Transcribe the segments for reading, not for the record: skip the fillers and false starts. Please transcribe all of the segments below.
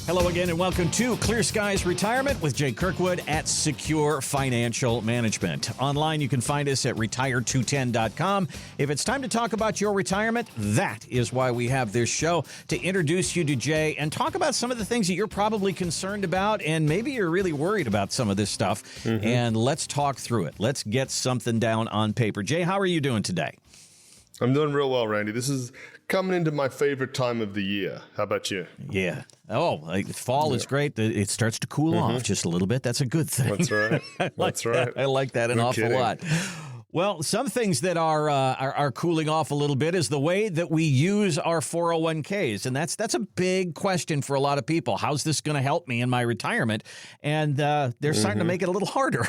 Hello again and welcome to Clear Skies Retirement with Jay Kirkwood at Secure Financial Management. Online, you can find us at retire210.com. If it's time to talk about your retirement, that is why we have this show, to introduce you to Jay and talk about some of the things that you're probably concerned about, and maybe you're really worried about some of this stuff. And let's talk through it. Let's get something down on paper. Jay, how are you doing today? I'm doing real well, Randy. This is coming into my favorite time of the year. How about you? Yeah. Oh, fall is great. It starts to cool off just a little bit. That's a good thing. That's right. That's right. I like that an awful lot. Well, some things that are cooling off a little bit is the way that we use our 401ks. And that's a big question for a lot of people. How's this going to help me in my retirement? And they're starting to make it a little harder.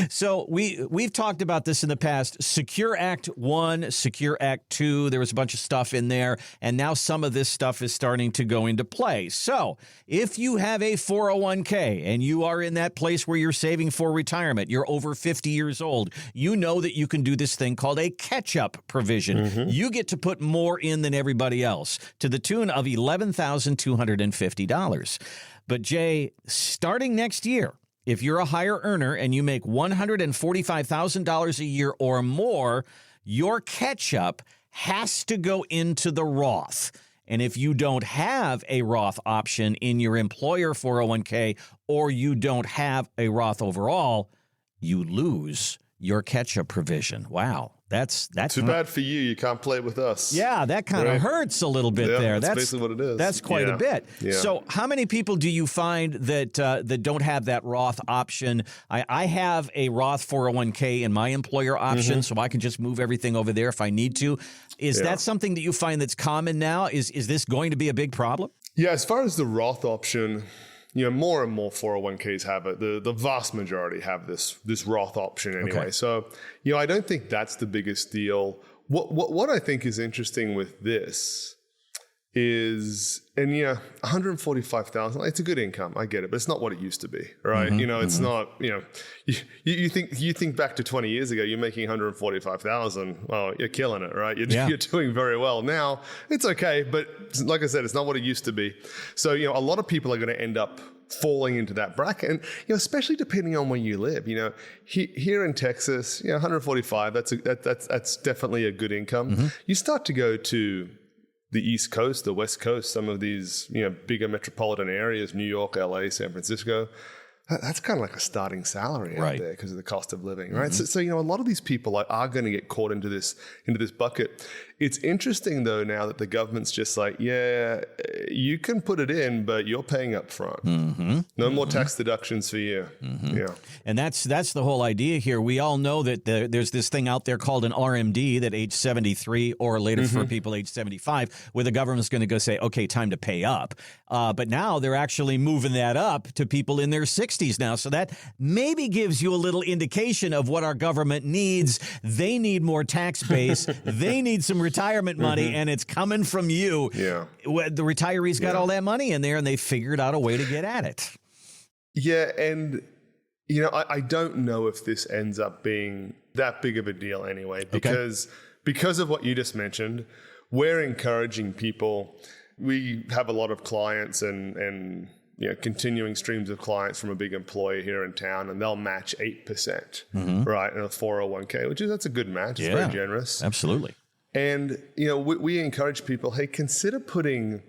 So we've talked about this in the past. Secure Act 1, Secure Act 2, there was a bunch of stuff in there. And now some of this stuff is starting to go into play. So if you have a 401k and you are in that place where you're saving for retirement, you're over 50 years old, you know that you can do this thing called a catch-up provision. You get to put more in than everybody else to the tune of $11,250. But Jay, starting next year, if you're a higher earner and you make $145,000 a year or more, your catch-up has to go into the Roth. And if you don't have a Roth option in your employer 401k, or you don't have a Roth overall, you lose your catch-up provision. Wow. That's too bad for you. You can't play it with us. Yeah, that kind of hurts a little bit there. That's basically what it is. That's quite a bit. Yeah. So how many people do you find that don't have that Roth option? I have a Roth 401k in my employer option, so I can just move everything over there if I need to. Is that something that you find that's common now? Is this going to be a big problem? Yeah, as far as the Roth option, more and more 401ks have it. The vast majority have this Roth option anyway. Okay. So, I don't think that's the biggest deal. What I think is interesting with this is, and $145,000, it's a good income. I get it, but it's not what it used to be, right? It's not, you think back to 20 years ago, you're making $145,000. Well, you're killing it, right? You're doing very well. Now it's okay, but like I said, it's not what it used to be. So, a lot of people are going to end up falling into that bracket, and especially depending on where you live. Here in Texas, 145, that's definitely a good income. You start to go to the East Coast, the West Coast, some of these, bigger metropolitan areas, New York, LA, San Francisco, that's kind of like a starting salary out there because of the cost of living, right? So a lot of these people are going to get caught into this bucket. It's interesting, though, now that the government's just like, you can put it in, but you're paying up front. No more tax deductions for you. Yeah. And that's the whole idea here. We all know that there's this thing out there called an RMD that age 73 or later for people age 75, where the government's going to go say, okay, time to pay up. But now they're actually moving that up to people in their 60s now. So that maybe gives you a little indication of what our government needs. They need more tax base. They need some retirement money, and it's coming from you. Yeah. The retirees got all that money in there, and they figured out a way to get at it. Yeah, and I don't know if this ends up being that big of a deal anyway, because of what you just mentioned. We're encouraging people. We have a lot of clients and continuing streams of clients from a big employer here in town, and they'll match 8%, right, in a 401k, that's a good match. It's very generous. Absolutely. And, we encourage people, hey, consider putting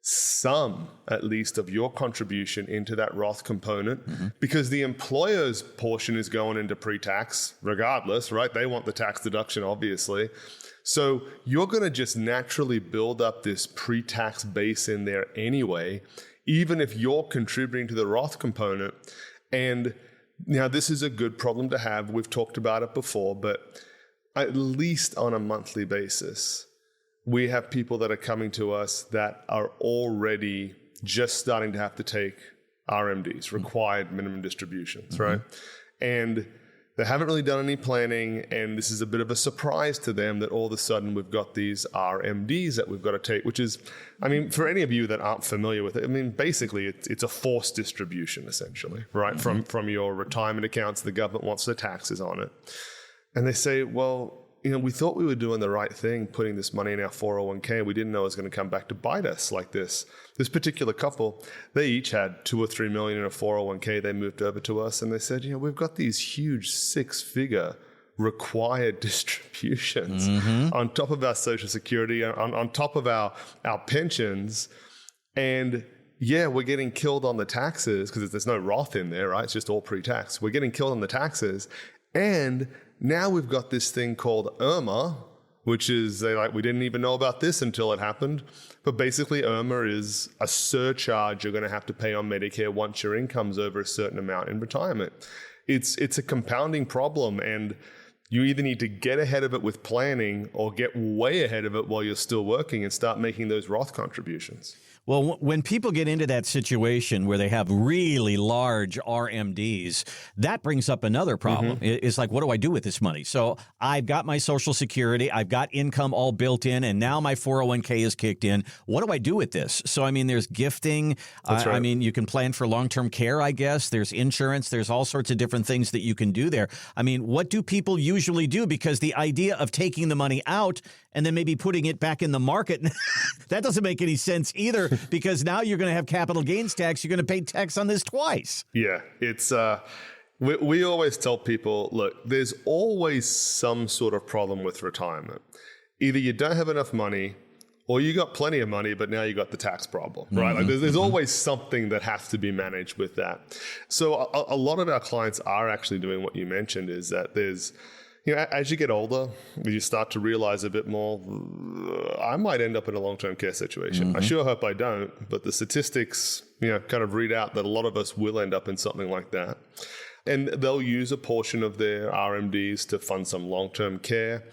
some, at least, of your contribution into that Roth component, because the employer's portion is going into pre-tax regardless, right? They want the tax deduction, obviously. So you're going to just naturally build up this pre-tax base in there anyway, even if you're contributing to the Roth component. And now this is a good problem to have. We've talked about it before, but at least on a monthly basis, we have people that are coming to us that are already just starting to have to take RMDs, required minimum distributions, right? And they haven't really done any planning, and this is a bit of a surprise to them that all of a sudden we've got these RMDs that we've got to take, which is, for any of you that aren't familiar with it, basically it's a forced distribution essentially, right? From your retirement accounts, the government wants the taxes on it. And they say, well, we thought we were doing the right thing, putting this money in our 401k. We didn't know it was going to come back to bite us like this. This particular couple, they each had $2 or $3 million in a 401k. They moved over to us and they said, we've got these huge 6-figure required distributions on top of our Social Security, on top of our pensions. And yeah, we're getting killed on the taxes because there's no Roth in there, right? It's just all pre-tax. We're getting killed on the taxes. And now we've got this thing called IRMA, which is we didn't even know about this until it happened. But basically IRMA is a surcharge you're going to have to pay on Medicare once your income's over a certain amount in retirement. It's a compounding problem, and you either need to get ahead of it with planning or get way ahead of it while you're still working and start making those Roth contributions. Well, when people get into that situation where they have really large RMDs, that brings up another problem. It's like, what do I do with this money? So I've got my Social Security, I've got income all built in, and now my 401k is kicked in. What do I do with this? So, I mean, there's gifting. That's right. I mean, you can plan for long-term care, I guess. There's insurance. There's all sorts of different things that you can do there. I mean, what do people usually do? Because the idea of taking the money out and then maybe putting it back in the market, that doesn't make any sense either, because now you're going to have capital gains tax. You're going to pay tax on this twice. Yeah, it's we always tell people, look, there's always some sort of problem with retirement. Either you don't have enough money or you got plenty of money, but now you got the tax problem, right? Like there's always something that has to be managed with that. So a lot of our clients are actually doing what you mentioned, is that there's, as you get older, you start to realize a bit more, I might end up in a long-term care situation. I sure hope I don't, but the statistics, kind of read out that a lot of us will end up in something like that. And they'll use a portion of their RMDs to fund some long-term care.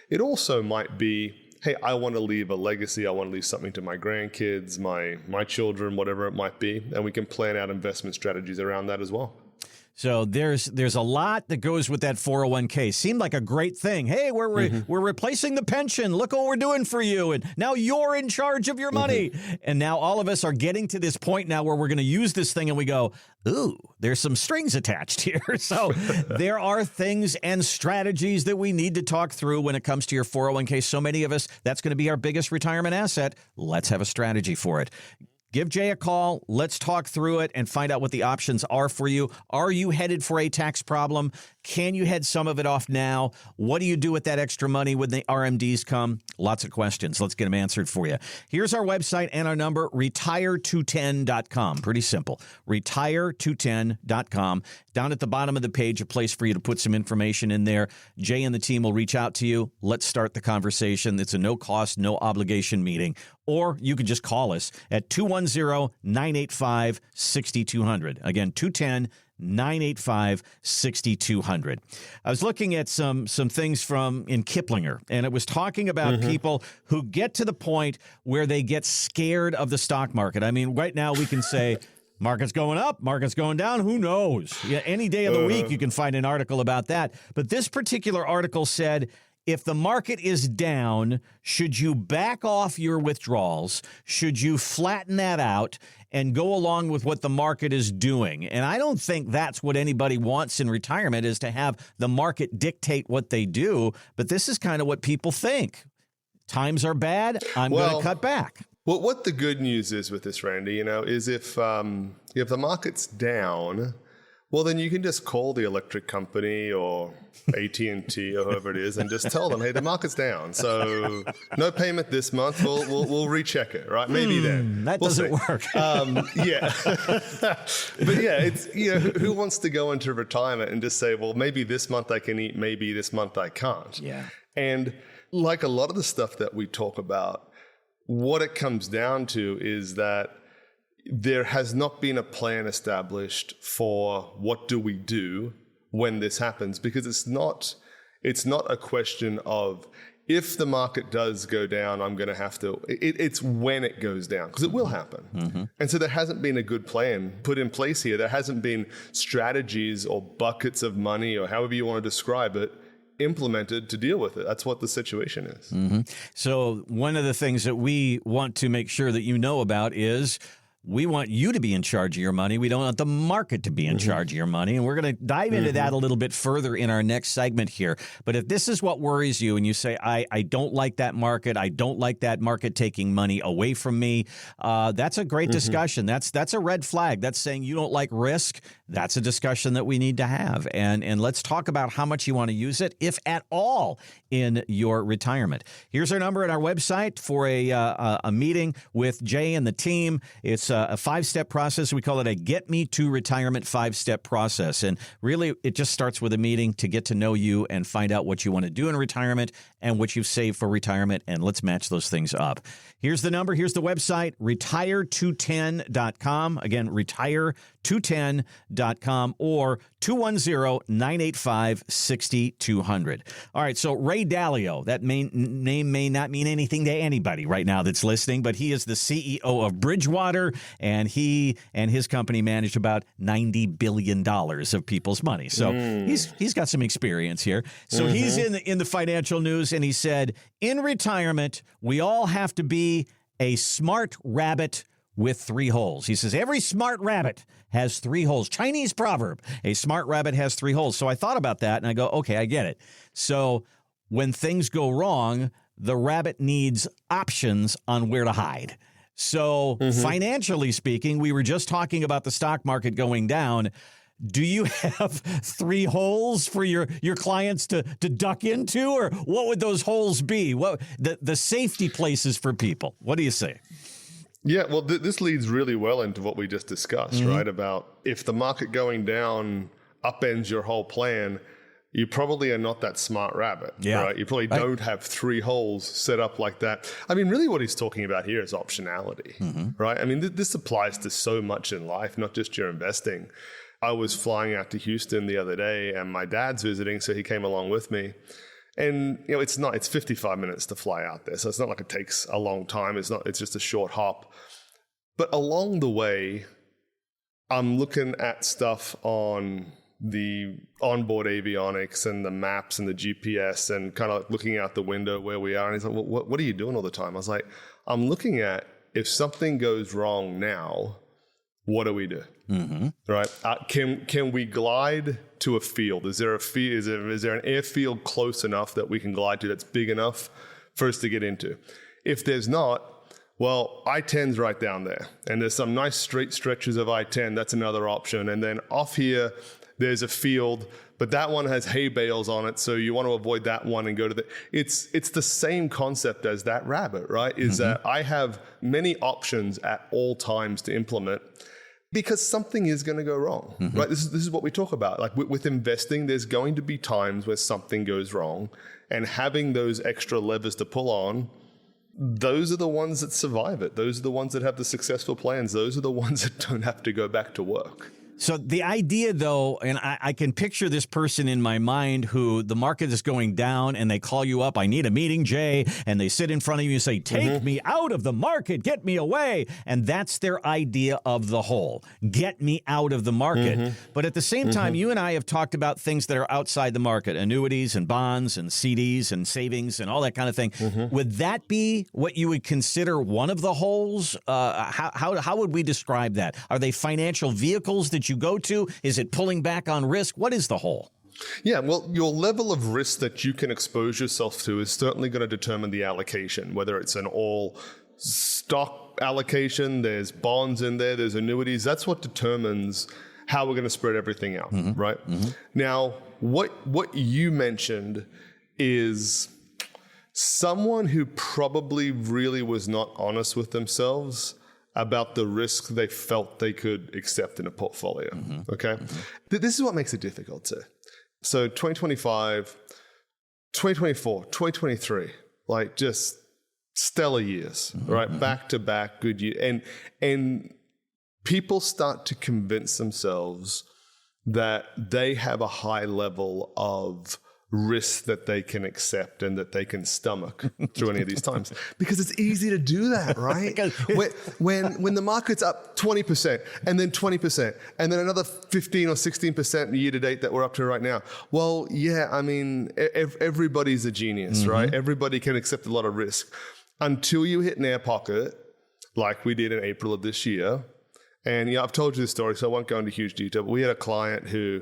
It also might be, hey, I want to leave a legacy. I want to leave something to my grandkids, my children, whatever it might be. And we can plan out investment strategies around that as well. So there's a lot that goes with that 401k. Seemed like a great thing. Hey, we're replacing the pension. Look what we're doing for you. And now you're in charge of your money. And now all of us are getting to this point now where we're going to use this thing and we go, ooh, there's some strings attached here. So there are things and strategies that we need to talk through when it comes to your 401k. So many of us, that's going to be our biggest retirement asset. Let's have a strategy for it. Give Jay a call. Let's talk through it and find out what the options are for you. Are you headed for a tax problem? Can you head some of it off now? What do you do with that extra money when the RMDs come? Lots of questions. Let's get them answered for you. Here's our website and our number, retire210.com. Pretty simple. Retire210.com. Down at the bottom of the page, a place for you to put some information in there. Jay and the team will reach out to you. Let's start the conversation. It's a no-cost, no-obligation meeting. Or you can just call us at 210-985-6200. Again, 210-985-6200. I was looking at some things in Kiplinger, and it was talking about people who get to the point where they get scared of the stock market. I mean, right now we can say, market's going up, market's going down, who knows? Yeah, any day of the week you can find an article about that. But this particular article said, if the market is down, should you back off your withdrawals? Should you flatten that out and go along with what the market is doing? And I don't think that's what anybody wants in retirement, is to have the market dictate what they do. But this is kind of what people think. Times are bad, I'm going to cut back. Well, what the good news is with this, Randy, is if the market's down, well, then you can just call the electric company or AT&T or whoever it is and just tell them, hey, the market's down, so no payment this month. We'll recheck it, right? Maybe then. That doesn't work. Yeah. But yeah, it's, who wants to go into retirement and just say, well, maybe this month I can eat, maybe this month I can't. Yeah. And like a lot of the stuff that we talk about, what it comes down to is that there has not been a plan established for what do we do when this happens, because it's not a question of if the market does go down, I'm going to have to, it's when it goes down, because it will happen. And so there hasn't been a good plan put in place here. There hasn't been strategies or buckets of money, or however you want to describe it, implemented to deal with it. That's what the situation is. So one of the things that we want to make sure that you know about is We want you to be in charge of your money. We don't want the market to be in charge of your money. And we're going to dive into that a little bit further in our next segment here. But if this is what worries you and you say, I don't like that market, I don't like that market taking money away from me, that's a great discussion. That's a red flag. That's saying you don't like risk. That's a discussion that we need to have. And let's talk about how much you want to use it, if at all, in your retirement. Here's our number at our website for a meeting with Jay and the team. It's a 5-step process. We call it a Get Me to Retirement 5-step process. And really, it just starts with a meeting to get to know you and find out what you want to do in retirement and what you've saved for retirement. And let's match those things up. Here's the number. Here's the website, retire210.com. Again, retire210.com or 210-985-6200. All right, so Ray Dalio, that name may not mean anything to anybody right now that's listening, but he is the CEO of Bridgewater, and he and his company manage about $90 billion of people's money. So he's got some experience here. So he's in the financial news, and he said, in retirement, we all have to be a smart rabbit with 3 holes. He says, every smart rabbit has 3 holes. Chinese proverb, a smart rabbit has 3 holes. So I thought about that and I go, okay, I get it. So when things go wrong, the rabbit needs options on where to hide. So financially speaking, we were just talking about the stock market going down. Do you have 3 holes for your clients to duck into, or what would those holes be? What the safety places for people? What do you say? Yeah, well, this leads really well into what we just discussed, right? About if the market going down upends your whole plan, you probably are not that smart rabbit, right? You probably don't have 3 holes set up like that. I mean, really what he's talking about here is optionality, right? I mean, this applies to so much in life, not just your investing. I was flying out to Houston the other day and my dad's visiting, so he came along with me. And, it's 55 minutes to fly out there. So it's not like it takes a long time. It's just a short hop. But along the way, I'm looking at stuff on the onboard avionics and the maps and the GPS and kind of looking out the window where we are. And he's like, well, what are you doing all the time? I was like, I'm looking at if something goes wrong now, what do we do? Right? Can we glide to a field? Is there an airfield close enough that we can glide to that's big enough for us to get into? If there's not, well, I-10's right down there. And there's some nice straight stretches of I-10. That's another option. And then off here, there's a field, but that one has hay bales on it. So you want to avoid that one and go to it's the same concept as that rabbit, right? Is that I have many options at all times to implement, because something is going to go wrong, right? This is what we talk about. Like with investing, there's going to be times where something goes wrong, and having those extra levers to pull on, those are the ones that survive it. Those are the ones that have the successful plans. Those are the ones that don't have to go back to work. So the idea, though, and I can picture this person in my mind who the market is going down and they call you up, I need a meeting, Jay, and they sit in front of you and say, take me out of the market, get me away. And that's their idea of the whole, get me out of the market. But at the same time, you and I have talked about things that are outside the market, annuities and bonds and CDs and savings and all that kind of thing. Would that be what you would consider one of the holes? How would we describe that? Are they financial vehicles that you go to? Is it pulling back on risk? What is the whole? Yeah, well, your level of risk that you can expose yourself to is certainly going to determine the allocation, whether it's an all stock allocation, there's bonds in there, there's annuities. That's what determines how we're going to spread everything out, right? Now, what you mentioned is someone who probably really was not honest with themselves about the risk they felt they could accept in a portfolio, okay? This is what makes it difficult too. So 2025, 2024, 2023, like just stellar years, right? Back to back, good year. And people start to convince themselves that they have a high level of risk that they can accept and that they can stomach through any of these times, because it's easy to do that, right? when the market's up 20% and then 20% and then another 15 or 16% year to date that we're up to right now. Well, yeah, I mean, everybody's a genius, right? Everybody can accept a lot of risk until you hit an air pocket like we did in April of this year. And I've told you this story, so I won't go into huge detail, but we had a client who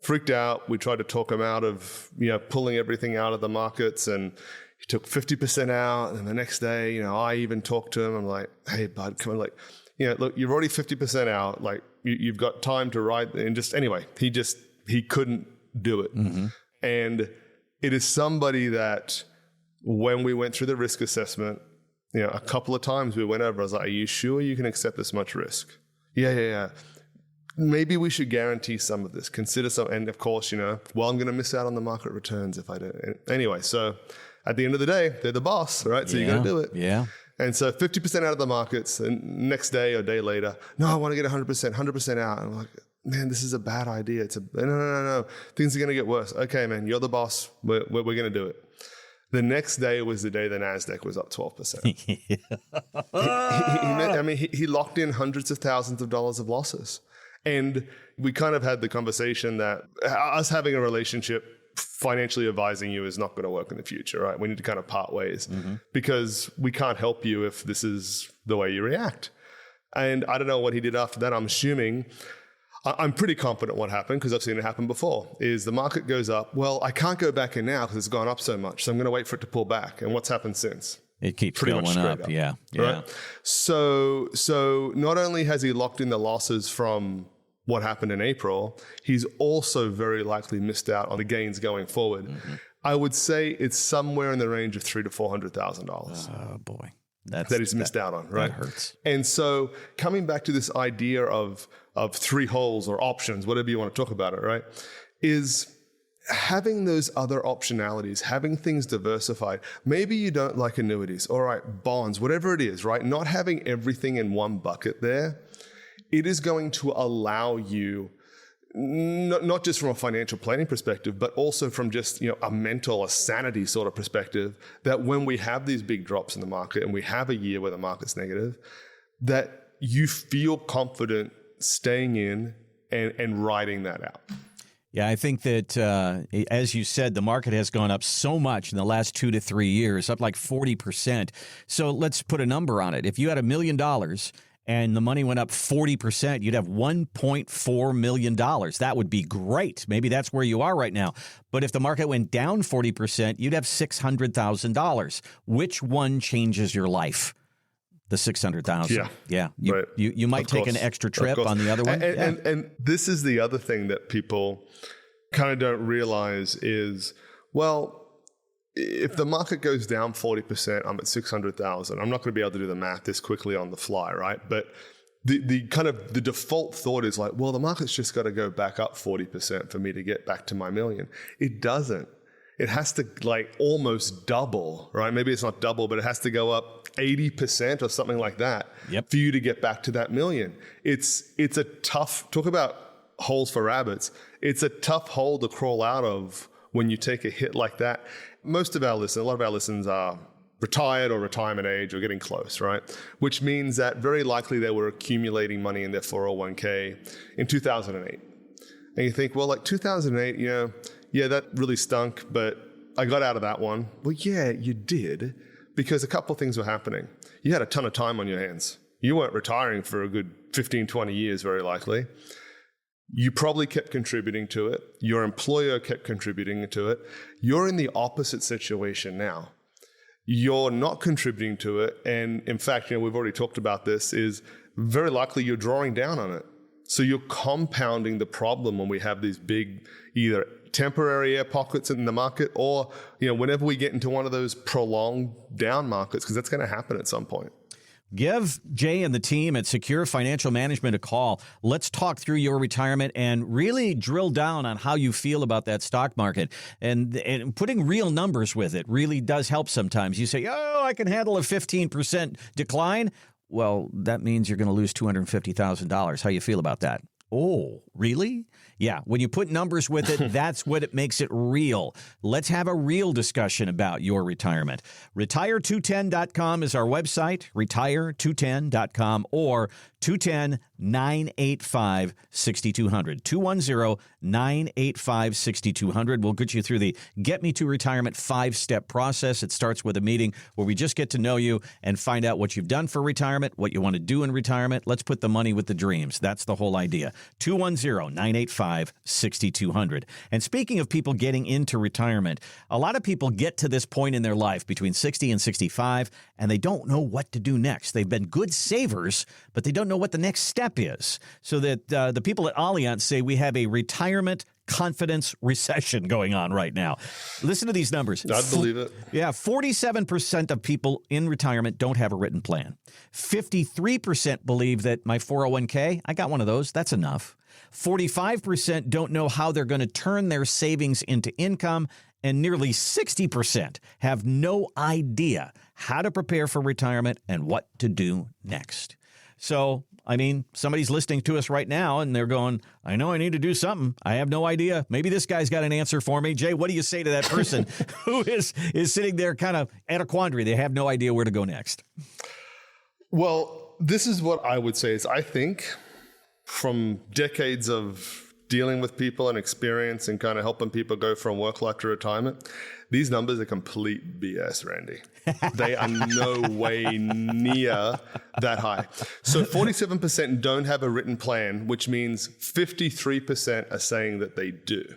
freaked out. We tried to talk him out of, pulling everything out of the markets, and he took 50% out. And the next day, I even talked to him. I'm like, hey, bud, come on, look, you're already 50% out. Like, you've got time to ride. And anyway, he couldn't do it. Mm-hmm. And it is somebody that when we went through the risk assessment, a couple of times we went over, I was like, are you sure you can accept this much risk? Yeah. Maybe we should guarantee some of this, consider some. And of course, I'm going to miss out on the market returns if I don't. Anyway, so at the end of the day, they're the boss, right? So you got to do it. Yeah. And so 50% out of the markets, and next day or day later, no, I want to get 100% out. And I'm like, man, this is a bad idea. No. Things are going to get worse. Okay, man, you're the boss. We're going to do it. The next day was the day the NASDAQ was up 12%. He locked in hundreds of thousands of dollars of losses. And we kind of had the conversation that us having a relationship, financially advising you, is not going to work in the future, right? We need to kind of part ways because we can't help you if this is the way you react. And I don't know what he did after that. I'm pretty confident what happened, because I've seen it happen before, is the market goes up. Well, I can't go back in now because it's gone up so much. So I'm going to wait for it to pull back. And what's happened since? It keeps pretty going up. Yeah. Right? So not only has he locked in the losses from what happened in April, he's also very likely missed out on the gains going forward. Mm-hmm. I would say it's somewhere in the range of $300,000 to $400,000. Oh boy. That he's missed out on, right? That hurts. And so coming back to this idea of three holes or options, whatever you want to talk about it, right, is having those other optionalities, having things diversified. Maybe you don't like annuities, all right, bonds, whatever it is, right? Not having everything in one bucket there, it is going to allow you, not just from a financial planning perspective, but also from just a mental, a sanity sort of perspective, that when we have these big drops in the market and we have a year where the market's negative, that you feel confident staying in and riding that out. Yeah, I think that, as you said, the market has gone up so much in the last 2 to 3 years, up like 40%. So let's put a number on it. If you had $1 million and the money went up 40%, you'd have $1.4 million. That would be great. Maybe that's where you are right now. But if the market went down 40%, you'd have $600,000. Which one changes your life? The $600,000. Yeah. You might take an extra trip on the other one. And this is the other thing that people kind of don't realize is, well, if the market goes down 40%, I'm at 600,000. I'm not going to be able to do the math this quickly on the fly, right? But the kind of the default thought is like, well, the market's just got to go back up 40% for me to get back to my million. It doesn't. It has to like almost double, right? Maybe it's not double, but it has to go up 80% or something like that for you to get back to that million. It's a tough, talk about holes for rabbits. It's a tough hole to crawl out of when you take a hit like that. A lot of our listeners are retired or retirement age or getting close, right? Which means that very likely they were accumulating money in their 401k in 2008. And you think, well, like 2008, yeah, that really stunk, but I got out of that one. Well, yeah, you did, because a couple of things were happening. You had a ton of time on your hands. You weren't retiring for a good 15, 20 years, very likely. You probably kept contributing to it. Your employer kept contributing to it. You're in the opposite situation now. You're not contributing to it. And in fact, we've already talked about this, is very likely you're drawing down on it. So you're compounding the problem when we have these big, either temporary air pockets in the market, or whenever we get into one of those prolonged down markets, because that's going to happen at some point. Give Jay and the team at Secure Financial Management a call. Let's talk through your retirement and really drill down on how you feel about that stock market. And putting real numbers with it really does help sometimes. You say, oh, I can handle a 15% decline. Well, that means you're going to lose $250,000. How you feel about that? Oh, really? Yeah. When you put numbers with it, that's what it makes it real. Let's have a real discussion about your retirement. Retire210.com is our website, retire210.com, or 210-985-6200. 210-985-6200 will get you through the Get Me to Retirement 5-step process. It starts with a meeting where we just get to know you and find out what you've done for retirement, what you want to do in retirement. Let's put the money with the dreams. That's the whole idea. 210-985-6200. And speaking of people getting into retirement, a lot of people get to this point in their life between 60 and 65, and they don't know what to do next. They've been good savers, but they don't know what the next step is. So that the people at Allianz say we have a retirement confidence recession going on right now. Listen to these numbers. I'd believe it. Yeah, 47% of people in retirement don't have a written plan. 53% believe that my 401k, I got one of those, that's enough. 45% don't know how they're going to turn their savings into income, and nearly 60% have no idea how to prepare for retirement and what to do next. So, I mean, somebody's listening to us right now and they're going, I know I need to do something. I have no idea. Maybe this guy's got an answer for me. Jay, what do you say to that person who is sitting there kind of at a quandary? They have no idea where to go next. Well, this is what I would say is I think from decades of dealing with people and experience and kind of helping people go from work life to retirement, these numbers are complete BS, Randy. They are no way near that high. So 47% don't have a written plan, which means 53% are saying that they do.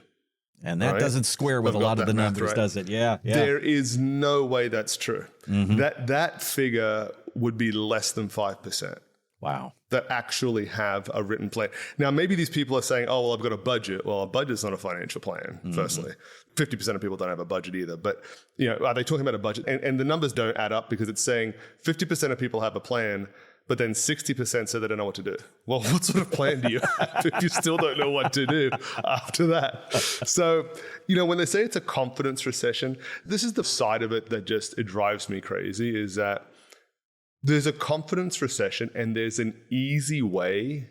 And that doesn't square with a lot of the numbers, right? Does it? Yeah. There is no way that's true. Mm-hmm. That figure would be less than 5%. Wow. That actually have a written plan. Now, maybe these people are saying, oh, well, I've got a budget. Well, a budget's not a financial plan, firstly. 50% of people don't have a budget either. But, you know, are they talking about a budget? And the numbers don't add up because it's saying 50% of people have a plan, but then 60% say they don't know what to do. Well, what sort of plan do you have if you still don't know what to do after that? So, you know, when they say it's a confidence recession, this is the side of it that just, it drives me crazy, is that there's a confidence recession and there's an easy way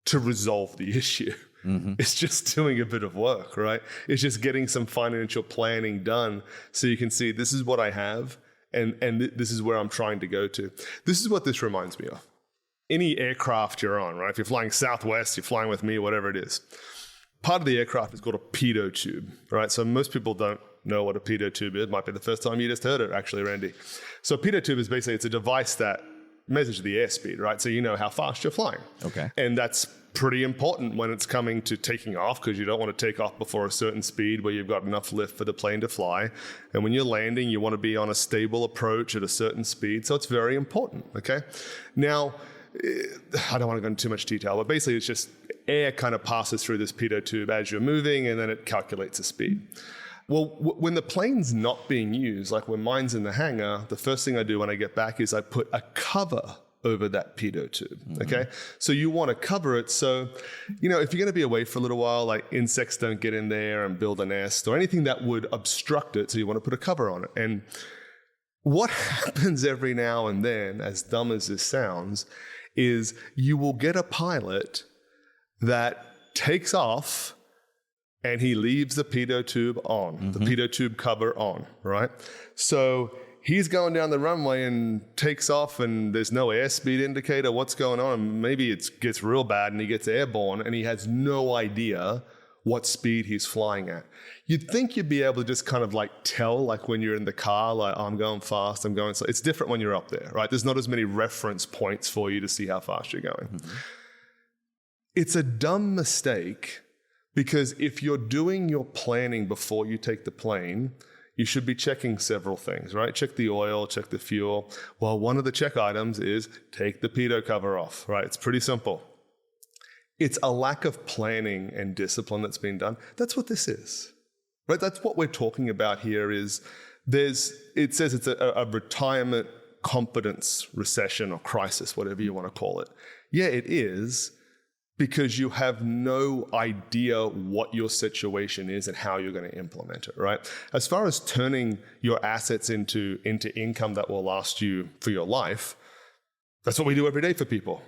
to resolve the issue. Mm-hmm. It's just doing a bit of work, right? It's just getting some financial planning done so you can see this is what I have and this is where I'm trying to go to. This is what this reminds me of. Any aircraft you're on, right? If you're flying Southwest, you're flying with me, whatever it is. Part of the aircraft is called a pitot tube, right? So most people don't know what a pitot tube is. It might be the first time you just heard it, actually, Randy. So a pitot tube is basically, it's a device that measures the airspeed, right? So you know how fast you're flying. Okay. And that's pretty important when it's coming to taking off, because you don't want to take off before a certain speed where you've got enough lift for the plane to fly. And when you're landing, you want to be on a stable approach at a certain speed. So it's very important, okay? Now, I don't want to go into too much detail, but basically it's just air kind of passes through this pitot tube as you're moving, and then it calculates the speed. Well, when the plane's not being used, like when mine's in the hangar, the first thing I do when I get back is I put a cover over that pitot tube, okay? So you want to cover it so, you know, if you're going to be away for a little while, like insects don't get in there and build a nest or anything that would obstruct it, so you want to put a cover on it. And what happens every now and then, as dumb as this sounds, is you will get a pilot that takes off and he leaves the pitot tube on, the pitot tube cover on, right? So he's going down the runway and takes off and there's no airspeed indicator. What's going on? Maybe it gets real bad and he gets airborne and he has no idea what speed he's flying at. You'd think you'd be able to just kind of like tell, like when you're in the car, like, oh, I'm going fast, I'm going slow. It's different when you're up there, right? There's not as many reference points for you to see how fast you're going. It's a dumb mistake, because if you're doing your planning before you take the plane, you should be checking several things, right? Check the oil, check the fuel. Well, one of the check items is take the pitot cover off, right? It's pretty simple. It's a lack of planning and discipline that's been done. That's what this is, right? That's what we're talking about here is it says it's a retirement confidence recession or crisis, whatever you want to call it. Yeah, it is, because you have no idea what your situation is and how you're going to implement it, right? As far as turning your assets into income that will last you for your life, that's what we do every day for people.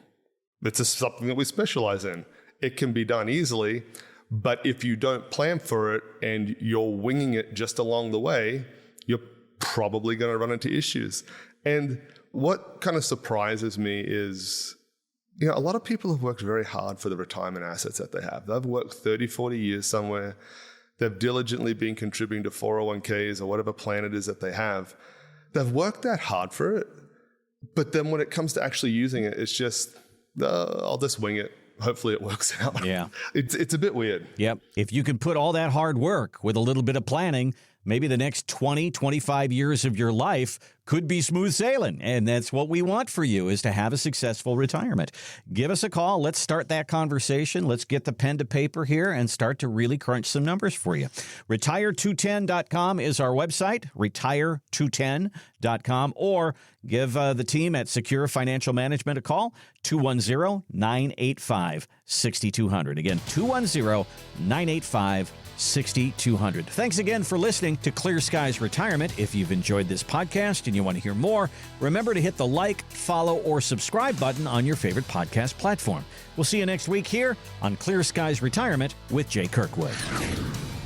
It's something that we specialize in. it can be done easily. But if you don't plan for it and you're winging it just along the way, you're probably going to run into issues. And what kind of surprises me is, a lot of people have worked very hard for the retirement assets that they have. They've worked 30, 40 years somewhere. They've diligently been contributing to 401ks or whatever plan it is that they have. They've worked that hard for it. But then when it comes to actually using it, it's just, I'll just wing it. Hopefully it works out. Yeah. It's a bit weird. Yep. If you can put all that hard work with a little bit of planning, maybe the next 20, 25 years of your life could be smooth sailing. And that's what we want for you, is to have a successful retirement. Give us a call. Let's start that conversation. Let's get the pen to paper here and start to really crunch some numbers for you. Retire210.com is our website, retire210.com, or give the team at Secure Financial Management a call, 210-985-6200. Again, 210-985-6200. Thanks again for listening to Clear Skies Retirement. If you've enjoyed this podcast and you want to hear more, remember to hit the like, follow, or subscribe button on your favorite podcast platform. We'll see you next week here on Clear Skies Retirement with Jay Kirkwood.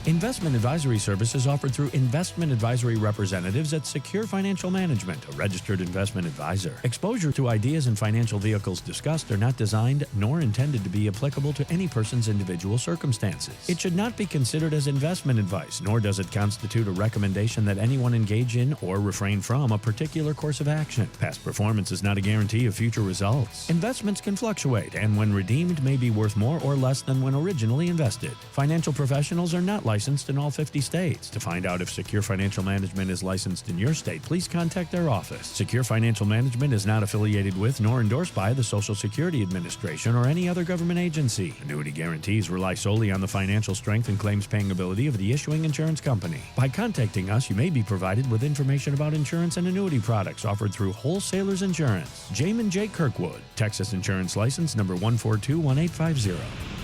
Investment advisory services offered through investment advisory representatives at Secure Financial Management, a registered investment advisor. Exposure to ideas and financial vehicles discussed are not designed nor intended to be applicable to any person's individual circumstances. It should not be considered as investment advice, nor does it constitute a recommendation that anyone engage in or refrain from a particular course of action. Past performance is not a guarantee of future results. Investments can fluctuate, and when redeemed may be worth more or less than when originally invested. Financial professionals are not licensed in all 50 states. To find out if Secure Financial Management is licensed in your state, please contact their office. Secure Financial Management is not affiliated with nor endorsed by the Social Security Administration or any other government agency. Annuity guarantees rely solely on the financial strength and claims-paying ability of the issuing insurance company. By contacting us, you may be provided with information about insurance and annuity products offered through Wholesalers Insurance. Jamin J. Kirkwood, Texas Insurance License number 1421850.